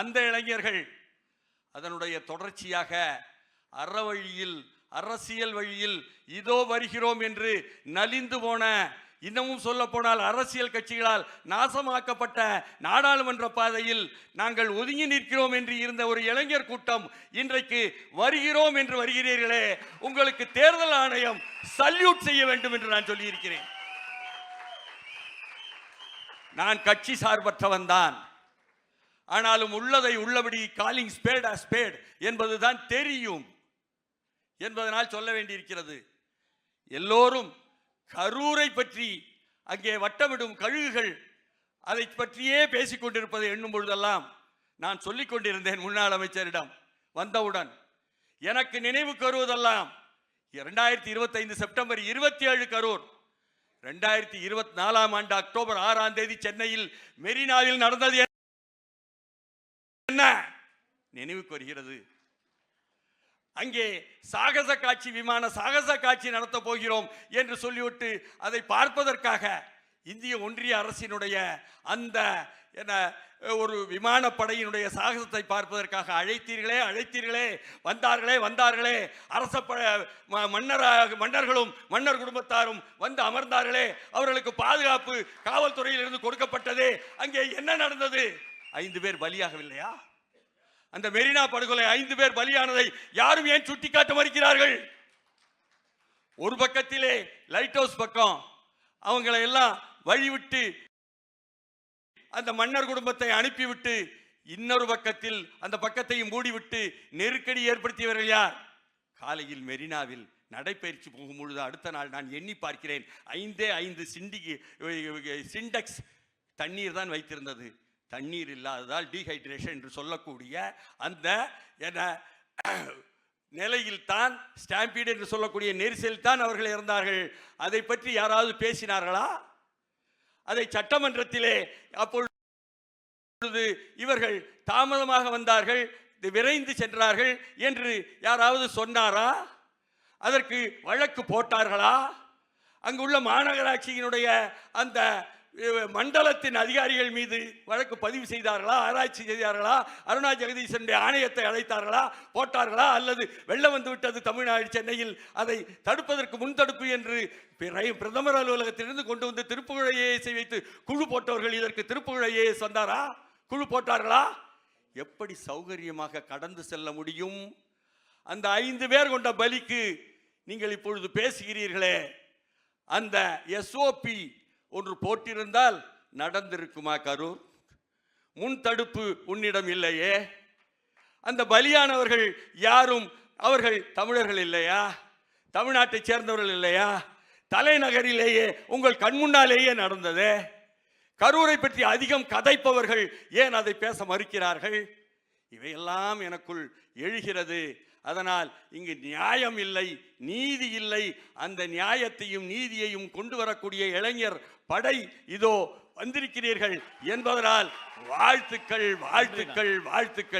அந்த இளைஞர்கள் அதனுடைய தொடர்ச்சியாக அறவழியில் அரசியல் வழியில் இதோ வருகிறோம் என்று நலிந்து போன, இன்னமும் சொல்ல போனால் அரசியல் கட்சிகளால் நாசமாக்கப்பட்ட நாடாளுமன்ற பாதையில் நாங்கள் ஒதுங்கி நிற்கிறோம் என்று இருந்த ஒரு இளைஞர் கூட்டம் இன்றைக்கு வருகிறோம் என்று வருகிறீர்களே, உங்களுக்கு தேர்தல் ஆணையம் சல்யூட் செய்ய வேண்டும் என்று நான் சொல்லியிருக்கிறேன். நான் கட்சி சார்பற்றவன் தான், ஆனாலும் உள்ளதை உள்ளபடி காலிங் ஸ்பேட் அ ஸ்பேட் என்பதுதான் தெரியும் என்பதனால் சொல்ல வேண்டியிருக்கிறது. எல்லோரும் கரூரை பற்றி அங்கே வட்டமிடும் கழுகுகள் அதை பற்றியே பேசிக் கொண்டிருப்பதை எண்ணும் பொழுதெல்லாம் நான் சொல்லிக் கொண்டிருந்தேன் முன்னாள் அமைச்சரிடம். வந்தவுடன் எனக்கு நினைவுக்கு வருவதெல்லாம் 2025 செப்டம்பர் 27 கரூர், 2024 ஆண்டு அக்டோபர் 6ஆம் தேதி சென்னையில் மெரினாவில் நடந்தது என்ன நினைவுக்கு வருகிறது. அங்கே சாகச காட்சி, விமான சாகச காட்சி நடத்த போகிறோம் என்று சொல்லிவிட்டு அதை பார்ப்பதற்காக இந்திய ஒன்றிய அரசினுடைய அந்த ஒரு விமானப்படையினுடைய சாகசத்தை பார்ப்பதற்காக அழைத்தீர்களே, வந்தார்களே அரச மன்னர்களும் மன்னர் குடும்பத்தாரும் வந்து அமர்ந்தார்களே, அவர்களுக்கு பாதுகாப்பு காவல்துறையிலிருந்து கொடுக்கப்பட்டதே. அங்கே என்ன நடந்தது? 5 பேர் பலியாகவில்லையா? அந்த மெரினா படுகொலை 5 பேர் பலியானதை யாரும் ஏன் சுட்டிக்காட்ட மறுக்கிறார்கள்? ஒரு பக்கத்திலே லைட் ஹவுஸ் பக்கம் அவங்களை எல்லாம் வழிவிட்டு அந்த மன்னர் குடும்பத்தை அனுப்பிவிட்டு, இன்னொரு பக்கத்தில் அந்த பக்கத்தையும் மூடிவிட்டு நெருக்கடி ஏற்படுத்தியவர்கள் யார்? காலையில் மெரினாவில் நடைபயிற்சி போகும் பொழுது அடுத்த நாள் நான் எண்ணி பார்க்கிறேன், 5 சிண்டெக்ஸ் தண்ணீர் தான் வைத்திருந்தது. தண்ணீர் இல்லாததால் டீஹைட்ரேஷன் என்று சொல்லக்கூடிய அந்த நிலையில் தான், ஸ்டாம்பீடு என்று சொல்லக்கூடிய நெரிசலில் தான் அவர்கள் இறந்தார்கள். அதை பற்றி யாராவது பேசினார்களா? அதை சட்டமன்றத்திலே அப்பொழுது இவர்கள் தாமதமாக வந்தார்கள், விரைந்து சென்றார்கள் என்று யாராவது சொன்னாரா? அதற்கு வழக்கு போட்டார்களா? அங்குள்ள மாநகராட்சியினுடைய அந்த மண்டலத்தின் அதிகாரிகள் மீது வழக்கு பதிவு செய்தார்களா? ஆராய்ச்சி செய்தார்களா? அருணா ஜெகதீசனுடைய ஆணையத்தை அழைத்தார்களா? போட்டார்களா? அல்லது வெள்ளம் வந்து விட்டது தமிழ்நாடு சென்னையில், அதை தடுப்பதற்கு முன்தடுப்பு என்று பிரதமர் அலுவலகத்திலிருந்து கொண்டு வந்து திருப்புகழ் ஐஏஎஸை வைத்து குழு போட்டவர்கள் இதற்கு திருப்புகழ் ஐஏஎஸ் வந்தாரா? குழு போட்டார்களா? எப்படி சௌகரியமாக கடந்து செல்ல முடியும்? அந்த 5 பேர் கொண்ட பலிக்கு நீங்கள் இப்பொழுது பேசுகிறீர்களே, அந்த எஸ்ஓபி ஒன்று போட்டிருந்தால் நடந்திருக்குமா? கரூர் முன் தடுப்பு உன்னிடம் இல்லையே. அந்த பலியானவர்கள் யாரும் அவர்கள் தமிழர்கள் இல்லையா? தமிழ்நாட்டை சேர்ந்தவர்கள் இல்லையா? தலைநகரிலேயே உங்கள் கண்முன்னாலேயே நடந்தது. கரூரை பற்றி அதிகம் கதைப்பவர்கள் ஏன் அதை பேச மறுக்கிறார்கள்? இவையெல்லாம் எனக்குள் எழுகிறது. அதனால் இங்கு நியாயம் இல்லை, நீதி இல்லை. அந்த நியாயத்தையும் நீதியையும் கொண்டு வரக்கூடிய இளைஞர் படை இதோ வந்திருக்கிறீர்கள் என்பதனால் வாழ்த்துக்கள்.